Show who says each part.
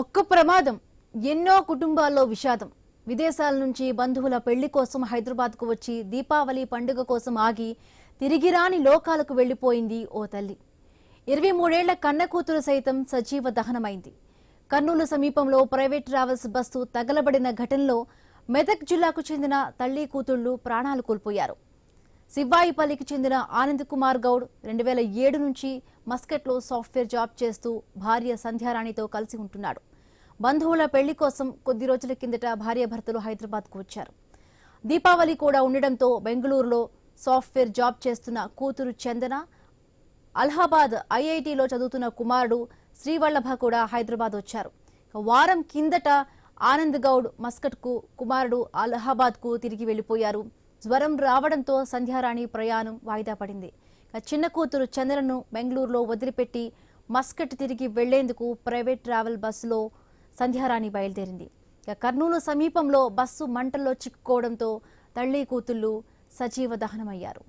Speaker 1: ఒక్క ప్రమాదం ఎన్నో కుటుంబాల్లో విషాదం. విదేశాల నుంచి బంధువుల పెళ్లి కోసం హైదరాబాద్కు వచ్చి దీపావళి పండుగ కోసం ఆగి తిరిగి రాని లోకాలకు వెళ్లిపోయింది ఓ తల్లి. 23 ఏళ్ల కన్న కూతురు సైతం సజీవ దహనమైంది. కర్నూలు సమీపంలో ప్రైవేట్ ట్రావెల్స్ బస్సు తగలబడిన ఘటనలో మెదక్ జిల్లాకు చెందిన తల్లి కూతుళ్లు ప్రాణాలు కోల్పోయారు. సివ్వాయిపల్లికి చెందిన ఆనంద్ కుమార్ గౌడ్ 2007 నుంచి మస్కట్లో సాఫ్ట్వేర్ జాబ్ చేస్తూ భార్య సంధ్యారాణితో కలిసి ఉంటున్నాడు. బంధువుల పెళ్లి కోసం కొద్ది రోజుల కిందట భార్యాభర్తలు హైదరాబాద్కు వచ్చారు. దీపావళి కూడా ఉండడంతో బెంగళూరులో సాఫ్ట్వేర్ జాబ్ చేస్తున్న కూతురు చందన, అలహాబాద్ ఐఐటీలో చదువుతున్న కుమారుడు శ్రీవల్లభ కూడా హైదరాబాద్ వచ్చారు. వారం కిందట ఆనంద్ గౌడ్ మస్కట్కు, కుమారుడు అలహాబాద్కు తిరిగి వెళ్లిపోయారు. జ్వరం రావడంతో సంధ్యారాణి ప్రయాణం వాయిదా పడింది. చిన్న కూతురు చందనను బెంగళూరులో వదిలిపెట్టి మస్కట్ తిరిగి వెళ్లేందుకు ప్రైవేట్ ట్రావెల్ బస్సులో సంధ్యారాణి బయలుదేరింది. కర్నూలు సమీపంలో బస్సు మంటల్లో చిక్కుకోవడంతో తల్లి కూతుళ్లు సజీవ దహనమయ్యారు.